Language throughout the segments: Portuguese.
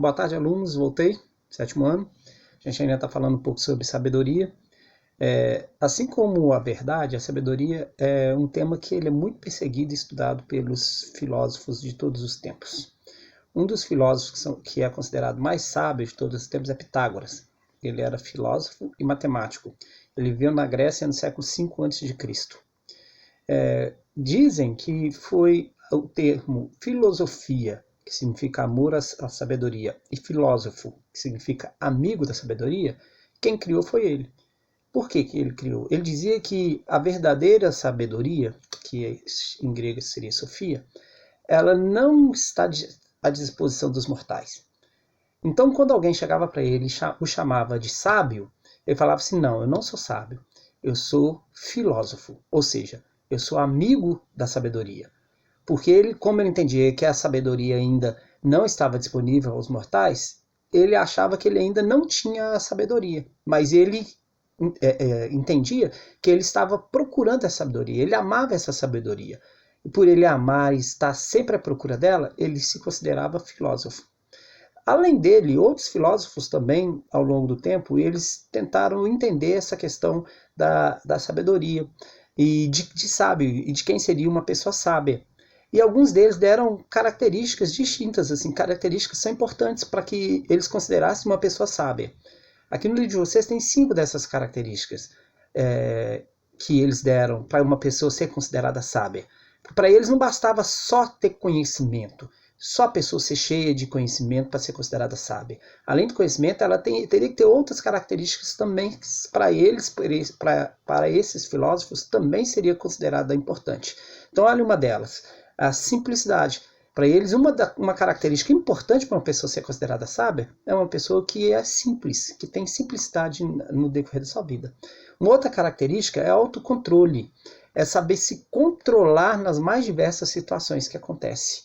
Boa tarde, alunos. Voltei, sétimo ano. A gente ainda está falando um pouco sobre sabedoria. Assim como a verdade, a sabedoria é um tema que ele é muito perseguido e estudado pelos filósofos de todos os tempos. Um dos filósofos que é considerado mais sábio de todos os tempos é Pitágoras. Ele era filósofo e matemático. Ele viveu na Grécia no século V a.C. Dizem que foi o termo filosofia, que significa amor à sabedoria, e filósofo, que significa amigo da sabedoria, quem criou foi ele. Por que ele criou? Ele dizia que a verdadeira sabedoria, que em grego seria Sofia, ela não está à disposição dos mortais. Então, quando alguém chegava para ele e o chamava de sábio, ele falava assim, não, eu não sou sábio, eu sou filósofo, ou seja, eu sou amigo da sabedoria. Porque ele, como ele entendia que a sabedoria ainda não estava disponível aos mortais, ele achava que ele ainda não tinha a sabedoria. Mas ele entendia que ele estava procurando essa sabedoria, ele amava essa sabedoria. E por ele amar e estar sempre à procura dela, ele se considerava filósofo. Além dele, outros filósofos também, ao longo do tempo, eles tentaram entender essa questão da sabedoria e de sábio, e de quem seria uma pessoa sábia. E alguns deles deram características distintas, assim, características que são importantes para que eles considerassem uma pessoa sábia. Aqui no livro de vocês tem 5 dessas características que eles deram para uma pessoa ser considerada sábia. Para eles não bastava só ter conhecimento, só a pessoa ser cheia de conhecimento para ser considerada sábia. Além do conhecimento, ela teria que ter outras características também que para esses filósofos também seria considerada importante. Então, olha uma delas, a simplicidade. Para eles, uma característica importante para uma pessoa ser considerada sábia é uma pessoa que é simples, que tem simplicidade no decorrer da sua vida. Uma outra característica é autocontrole, é saber se controlar nas mais diversas situações que acontecem.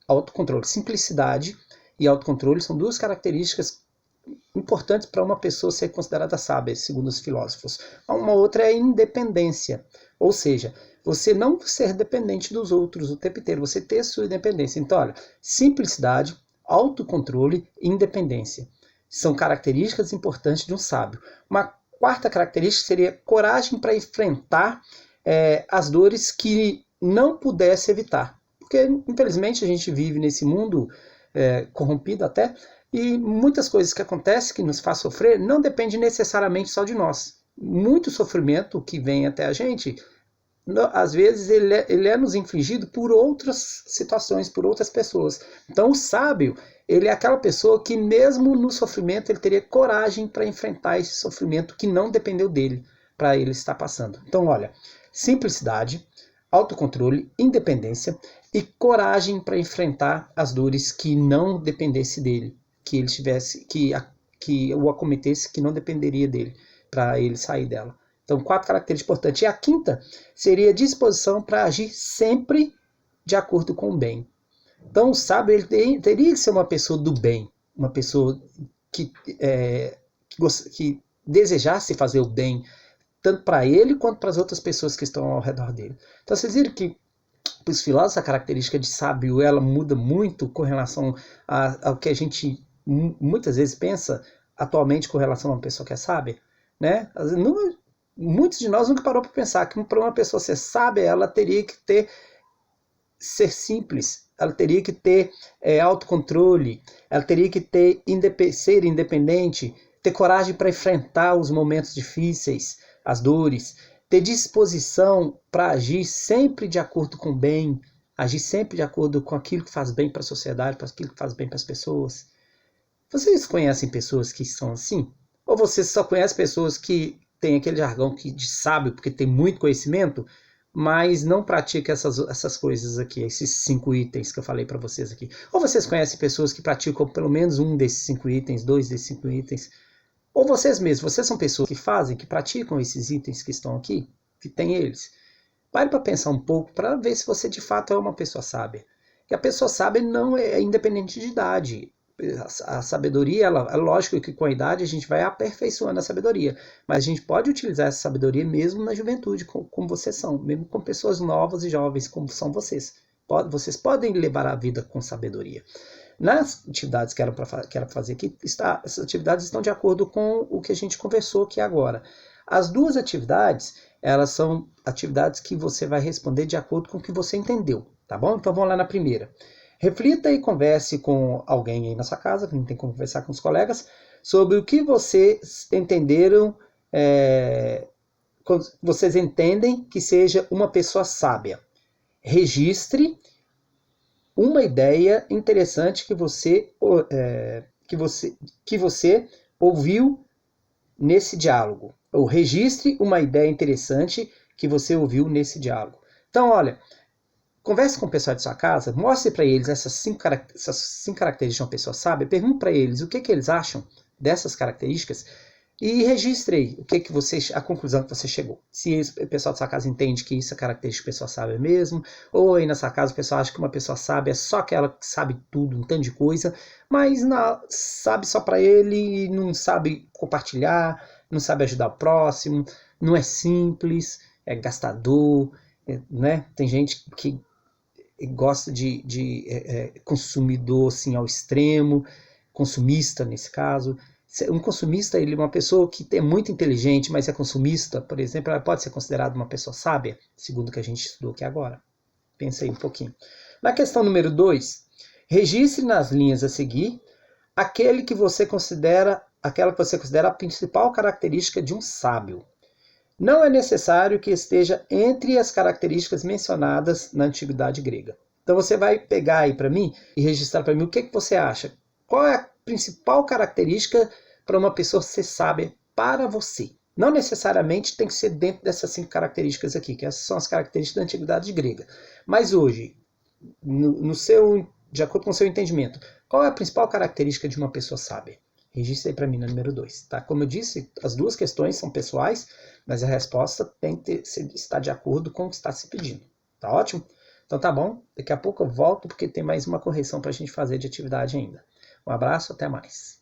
Autocontrole, simplicidade e autocontrole são 2 características importantes para uma pessoa ser considerada sábia, segundo os filósofos. Uma outra é independência, ou seja, você não ser dependente dos outros o tempo inteiro, você ter sua independência. Então, olha, simplicidade, autocontrole e independência são características importantes de um sábio. Uma quarta característica seria coragem para enfrentar as dores que não pudesse evitar. Porque, infelizmente, a gente vive nesse mundo corrompido até, e muitas coisas que acontecem, que nos faz sofrer, não dependem necessariamente só de nós. Muito sofrimento que vem até a gente, às vezes ele é nos infligido por outras situações, por outras pessoas. Então o sábio, ele é aquela pessoa que mesmo no sofrimento, ele teria coragem para enfrentar esse sofrimento que não dependeu dele, para ele estar passando. Então olha, simplicidade, autocontrole, independência e coragem para enfrentar as dores que não dependesse dele, que ele tivesse, que o acometesse, que não dependeria dele, para ele sair dela. Então, 4 características importantes. E a quinta seria a disposição para agir sempre de acordo com o bem. Então, o sábio ele teria que ser uma pessoa do bem, uma pessoa que desejasse fazer o bem, tanto para ele quanto para as outras pessoas que estão ao redor dele. Então, vocês viram que para os filósofos a característica de sábio ela muda muito com relação ao que a gente muitas vezes pensa atualmente com relação a uma pessoa que é sábia, né? Muitos de nós nunca parou para pensar que para uma pessoa ser sábia, ela teria que ser simples, ela teria que ter autocontrole, ela teria que ser independente, ter coragem para enfrentar os momentos difíceis, as dores, ter disposição para agir sempre de acordo com o bem, agir sempre de acordo com aquilo que faz bem para a sociedade, para aquilo que faz bem para as pessoas. Vocês conhecem pessoas que são assim? Ou vocês só conhecem pessoas que têm aquele jargão de sábio, porque tem muito conhecimento, mas não pratica essas coisas aqui, esses 5 itens que eu falei para vocês aqui? Ou vocês conhecem pessoas que praticam pelo menos um desses 5 itens, 2 desses 5 itens? Ou vocês mesmos, vocês são pessoas que praticam esses itens que estão aqui, que tem eles? Pare para pensar um pouco, para ver se você de fato é uma pessoa sábia. E a pessoa sábia não é independente de idade. A sabedoria, é lógico que com a idade a gente vai aperfeiçoando a sabedoria, mas a gente pode utilizar essa sabedoria mesmo na juventude, como vocês são, mesmo com pessoas novas e jovens como são vocês. Vocês podem levar a vida com sabedoria. Nas atividades que era para fazer aqui, essas atividades estão de acordo com o que a gente conversou aqui agora. As duas atividades, elas são atividades que você vai responder de acordo com o que você entendeu, tá bom? Então vamos lá na primeira. Reflita e converse com alguém aí na sua casa, que não tem como conversar com os colegas, sobre o que vocês entenderam, vocês entendem que seja uma pessoa sábia. Registre uma ideia interessante que você ouviu nesse diálogo. Ou registre uma ideia interessante que você ouviu nesse diálogo. Então, olha, converse com o pessoal de sua casa, mostre para eles essas cinco características de uma pessoa sábia, pergunte para eles o que eles acham dessas características e registre aí a conclusão que você chegou. Se o pessoal da sua casa entende que isso é característica de pessoa sábia mesmo, ou aí na sua casa o pessoal acha que uma pessoa sábia é só aquela que sabe tudo, um tanto de coisa, mas não, sabe só para ele e não sabe compartilhar, não sabe ajudar o próximo, não é simples, é gastador, né? Tem gente que gosta de consumidor assim, ao extremo, consumista nesse caso. Um consumista, ele é uma pessoa que é muito inteligente, mas é consumista, por exemplo, ela pode ser considerada uma pessoa sábia, segundo o que a gente estudou aqui agora. Pensa aí um pouquinho. Na questão número 2, registre nas linhas a seguir aquela que você considera a principal característica de um sábio. Não é necessário que esteja entre as características mencionadas na antiguidade grega. Então você vai pegar aí para mim e registrar para mim o que você acha. Qual é a principal característica para uma pessoa ser sábia para você? Não necessariamente tem que ser dentro dessas 5 características aqui, que essas são as características da antiguidade grega. Mas hoje, de acordo com o seu entendimento, qual é a principal característica de uma pessoa sábia? Registre aí para mim no número 2. Tá? Como eu disse, as duas questões são pessoais, mas a resposta tem que estar de acordo com o que está se pedindo. Tá ótimo? Então tá bom. Daqui a pouco eu volto porque tem mais uma correção para a gente fazer de atividade ainda. Um abraço, até mais.